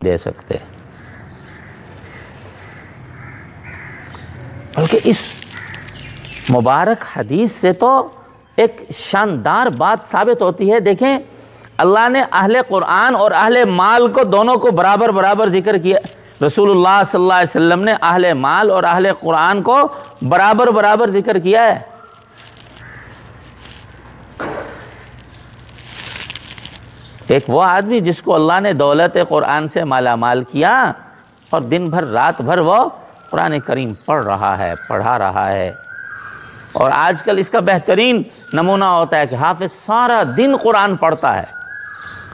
دے سکتے، بلکہ اس مبارک حدیث سے تو ایک شاندار بات ثابت ہوتی ہے۔ دیکھیں اللہ نے اہل قرآن اور اہل مال کو دونوں کو برابر برابر ذکر کیا۔ رسول اللہ صلی اللہ علیہ وسلم نے اہل مال اور اہل قرآن کو برابر برابر ذکر کیا ہے۔ ایک وہ آدمی جس کو اللہ نے دولت قرآن سے مالا مال کیا اور دن بھر رات بھر وہ قرآن کریم پڑھا رہا ہے، اور آج کل اس کا بہترین نمونہ ہوتا ہے کہ حافظ سارا دن قرآن پڑھتا ہے،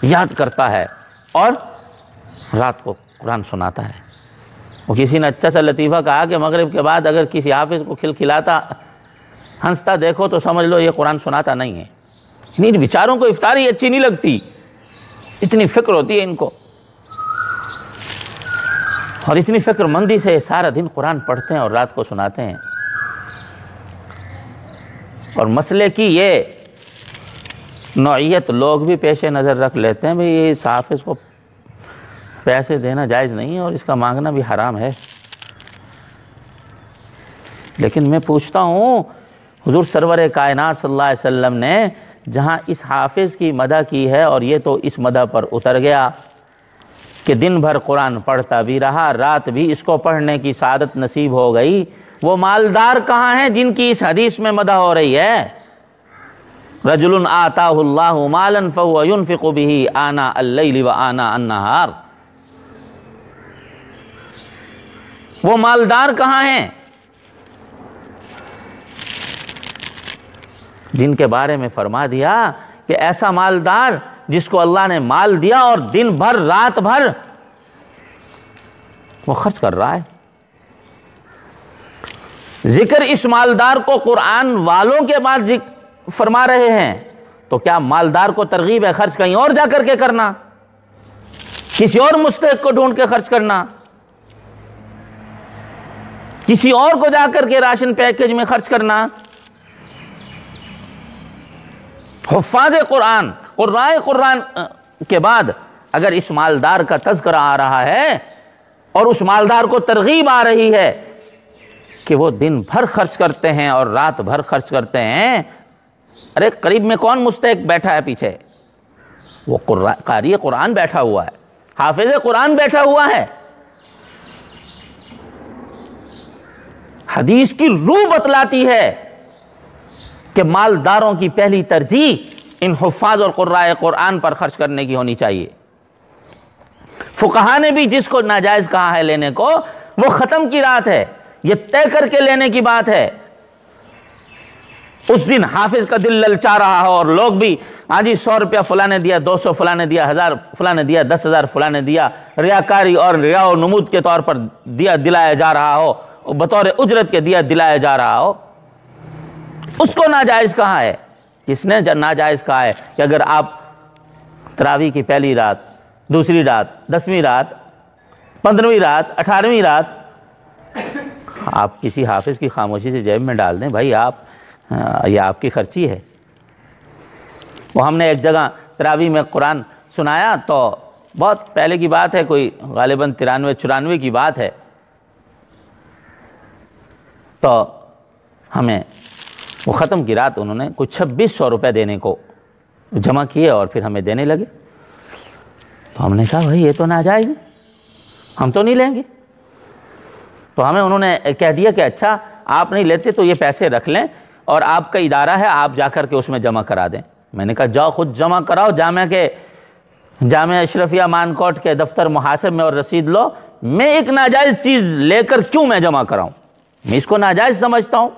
یاد کرتا ہے اور رات کو قرآن سناتا ہے۔ وہ کسی نے اچھا سا لطیفہ کہا کہ مغرب کے بعد اگر کسی حافظ کو کھلکھلاتا ہنستا دیکھو تو سمجھ لو یہ قرآن سناتا نہیں ہے۔ ان بیچاروں کو افطاری اچھی نہیں لگتی، اتنی فکر ہوتی ہے ان کو، اور اتنی فکر مندی سے سارا دن قرآن پڑھتے ہیں اور رات کو سناتے ہیں۔ اور مسئلے کی یہ نوعیت لوگ بھی پیش نظر رکھ لیتے ہیں، بھئی اس حافظ کو پیسے دینا جائز نہیں ہے اور اس کا مانگنا بھی حرام ہے۔ لیکن میں پوچھتا ہوں، حضور سرور کائنات صلی اللہ علیہ وسلم نے جہاں اس حافظ کی مدح کی ہے اور یہ تو اس مدح پر اتر گیا کہ دن بھر قرآن پڑھتا بھی رہا، رات بھی اس کو پڑھنے کی سعادت نصیب ہو گئی، وہ مالدار کہاں ہیں جن کی اس حدیث میں مدح ہو رہی ہے؟ رجل آتاہ اللہ مالا فہو ينفق به آناء اللیل وآناء النہار، وہ مالدار کہاں ہیں جن کے بارے میں فرما دیا کہ ایسا مالدار جس کو اللہ نے مال دیا اور دن بھر رات بھر وہ خرچ کر رہا ہے۔ ذکر اس مالدار کو قرآن والوں کے بعد فرما رہے ہیں، تو کیا مالدار کو ترغیب ہے خرچ کہیں اور جا کر کے کرنا، کسی اور مستحق کو ڈھونڈ کے خرچ کرنا، کسی اور کو جا کر کے راشن پیکج میں خرچ کرنا؟ حفاظ قرآن، قرائے قرآن کے بعد اگر اس مالدار کا تذکرہ آ رہا ہے اور اس مالدار کو ترغیب آ رہی ہے کہ وہ دن بھر خرچ کرتے ہیں اور رات بھر خرچ کرتے ہیں، ارے قریب میں کون مستحق بیٹھا ہے پیچھے؟ وہ قاری قرآن بیٹھا ہوا ہے، حافظ قرآن بیٹھا ہوا ہے۔ حدیث کی روح بتلاتی ہے کہ مالداروں کی پہلی ترجیح ان حفاظ اور قرائے قرآن پر خرچ کرنے کی ہونی چاہیے۔ فقہا نے بھی جس کو ناجائز کہا ہے لینے کو، وہ ختم کی رات ہے، یہ طے کر کے لینے کی بات ہے۔ اس دن حافظ کا دل للچا رہا ہو اور لوگ بھی ہاں جی 100 روپیہ فلاں نے دیا، 200 فلاں نے دیا، 1000 فلاں نے دیا، 10,000 فلاں نے دیا، ریاکاری اور ریا و نمود کے طور پر دلایا جا رہا ہو، بطور اجرت کے دلایا جا رہا ہو، اس کو ناجائز کہا ہے۔ کس نے ناجائز کہا ہے کہ اگر آپ تراویح کی پہلی رات، دوسری رات، 10ویں رات، 15ویں رات، 18ویں رات آپ کسی حافظ کی خاموشی سے جیب میں ڈال دیں، بھائی یہ آپ کی خرچی ہے۔ وہ ہم نے ایک جگہ تراویح میں قرآن سنایا، تو بہت پہلے کی بات ہے، کوئی غالباً 93-94 کی بات ہے، تو ہمیں وہ ختم کی رات انہوں نے کچھ 2600 روپے دینے کو جمع کیے اور پھر ہمیں دینے لگے، تو ہم نے کہا بھائی یہ تو ناجائز ہے، ہم تو نہیں لیں گے۔ تو ہمیں انہوں نے کہہ دیا کہ اچھا آپ نہیں لیتے تو یہ پیسے رکھ لیں اور آپ کا ادارہ ہے، آپ جا کر کے اس میں جمع کرا دیں۔ میں نے کہا جاؤ خود جمع کراؤ، جامعہ اشرفیہ مانکوٹ کے دفتر محاسب میں اور رسید لو، میں ایک ناجائز چیز لے کر کیوں میں جمع کراؤں؟ میں اس کو ناجائز سمجھتا ہوں۔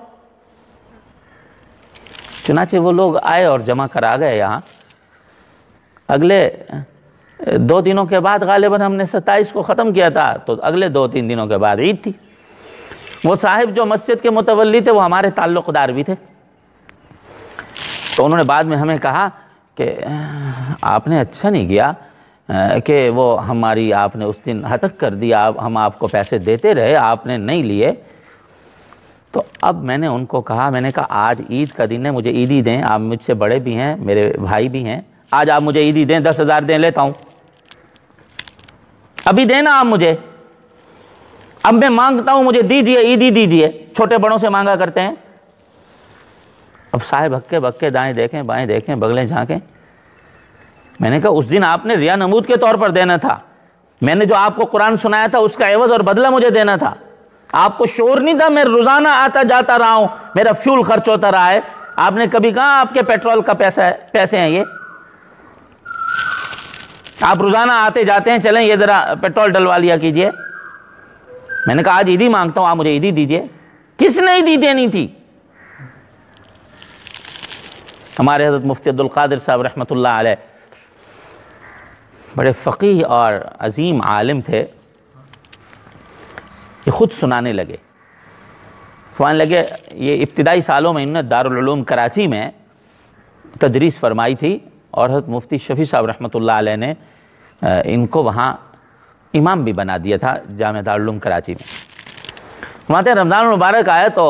چنانچہ وہ لوگ آئے اور جمع کرا گئے یہاں۔ اگلے 2 دنوں کے بعد غالباً ہم نے 27 کو ختم کیا تھا، تو اگلے 2-3 دنوں کے بعد عید تھی۔ وہ صاحب جو مسجد کے متولی تھے وہ ہمارے تعلق دار بھی تھے، تو انہوں نے بعد میں ہمیں کہا کہ آپ نے اچھا نہیں کیا کہ وہ آپ نے اس دن ہتک کر دیا، ہم آپ کو پیسے دیتے رہے، آپ نے نہیں لیے۔ تو اب میں نے ان کو کہا، میں نے کہا آج عید کا دن ہے، مجھے عیدی دیں، آپ مجھ سے بڑے بھی ہیں، میرے بھائی بھی ہیں، آج آپ مجھے عیدی دیں، 10,000 دیں، لیتا ہوں۔ ابھی دینا آپ مجھے، اب میں مانگتا ہوں مجھے دیجئے، عیدی دیجئے، چھوٹے بڑوں سے مانگا کرتے ہیں۔ اب صاحب ہکے بکے دائیں دیکھیں بائیں دیکھیں بغلیں جھانکیں۔ میں نے کہا اس دن آپ نے ریا نمود کے طور پر دینا تھا، میں نے جو آپ کو قرآن سنایا تھا اس کا عوض اور بدلہ مجھے دینا تھا۔ آپ کو شعور نہیں تھا میں روزانہ آتا جاتا رہا ہوں، میرا فیول خرچ ہوتا رہا ہے، آپ نے کبھی کہا آپ کے پیٹرول کا پیسے ہیں یہ؟ آپ روزانہ آتے جاتے ہیں، چلیں یہ ذرا پیٹرول ڈلوا لیا کیجئے۔ میں نے کہا آج عیدی مانگتا ہوں، آپ مجھے عیدی دیجئے۔ کس نے عیدی دینی تھی؟ ہمارے حضرت مفتی عبدالقادر صاحب رحمۃ اللہ علیہ بڑے فقیہ اور عظیم عالم تھے، یہ خود سنانے لگے، فرمانے لگے یہ ابتدائی سالوں میں انہوں نے دارالعلوم کراچی میں تدریس فرمائی تھی، اور حضرت مفتی شفیع صاحب رحمۃ اللہ علیہ نے ان کو وہاں امام بھی بنا دیا تھا جامعہ دارالعلوم کراچی میں۔ فرماتے ہیں رمضان المبارک آیا تو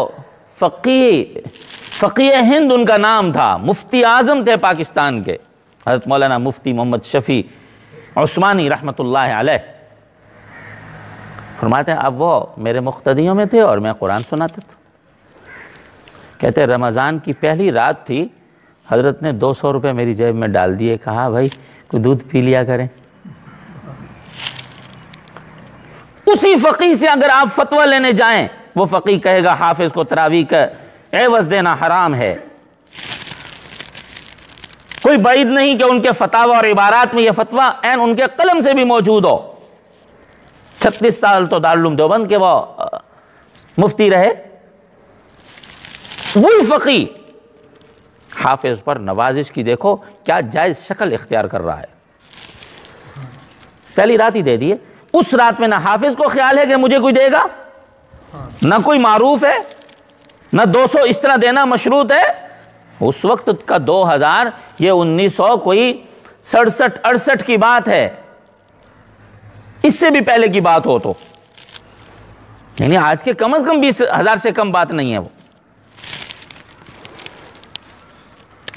فقیہ ہند ان کا نام تھا، مفتی اعظم تھے پاکستان کے، حضرت مولانا مفتی محمد شفیع عثمانی رحمۃ اللہ علیہ۔ فرماتے ہیں اب وہ میرے مقتدیوں میں تھے اور میں قرآن سناتا تھا۔ کہتے ہیں رمضان کی پہلی رات تھی، حضرت نے 200 روپے میری جیب میں ڈال دیے، کہا بھائی کوئی دودھ پی لیا کریں۔ اسی فقیہ سے اگر آپ فتویٰ لینے جائیں، وہ فقیہ کہے گا حافظ کو تراویح کا عوض دینا حرام ہے۔ کوئی بعید نہیں کہ ان کے فتاوی اور عبارات میں یہ فتویٰ عین ان کے قلم سے بھی موجود ہو۔ 36 سال تو دارالعلوم دیوبند کے وہ مفتی رہے، وہی فقیہ حافظ پر نوازش کی دیکھو کیا جائز شکل اختیار کر رہا ہے۔ پہلی رات ہی دے دیے، اس رات میں نہ حافظ کو خیال ہے کہ مجھے کوئی دے گا، نہ کوئی معروف ہے، نہ 200 اس طرح دینا مشروط ہے۔ اس وقت کا 2000 یہ 1900 کوئی 67-68 کی بات ہے، اس سے بھی پہلے کی بات ہو تو، یعنی آج کے کم از کم 20,000 سے کم بات نہیں ہے وہ۔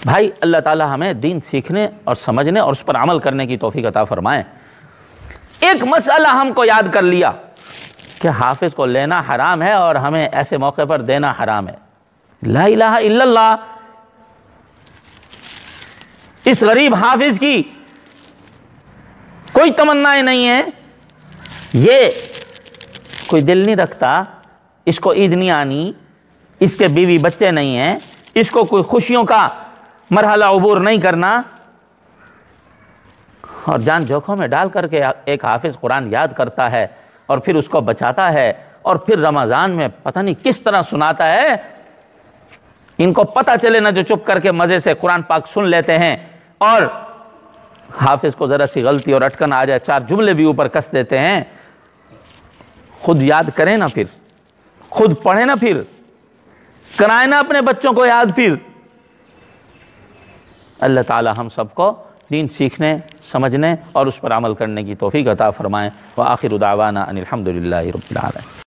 بھائی اللہ تعالی ہمیں دین سیکھنے اور سمجھنے اور اس پر عمل کرنے کی توفیق عطا فرمائے۔ ایک مسئلہ ہم کو یاد کر لیا کہ حافظ کو لینا حرام ہے اور ہمیں ایسے موقع پر دینا حرام ہے۔ لا الہ الا اللہ، اس غریب حافظ کی کوئی تمنائیں نہیں ہیں، یہ کوئی دل نہیں رکھتا، اس کو عید نہیں آنی، اس کے بیوی بچے نہیں ہیں، اس کو کوئی خوشیوں کا مرحلہ عبور نہیں کرنا، اور جان جوکھوں میں ڈال کر کے ایک حافظ قرآن یاد کرتا ہے اور پھر اس کو بچاتا ہے، اور پھر رمضان میں پتہ نہیں کس طرح سناتا ہے۔ ان کو پتہ چلے نہ جو چپ کر کے مزے سے قرآن پاک سن لیتے ہیں، اور حافظ کو ذرا سی غلطی اور اٹکن آ جائے 4 جملے بھی اوپر کس دیتے ہیں۔ خود یاد کریں نا، پھر خود پڑھیں نا، پھر کرائیں نا اپنے بچوں کو یاد۔ پھر اللہ تعالی ہم سب کو دین سیکھنے، سمجھنے اور اس پر عمل کرنے کی توفیق عطا فرمائیں۔ وآخر دعوانا ان الحمد للہ رب العالمین۔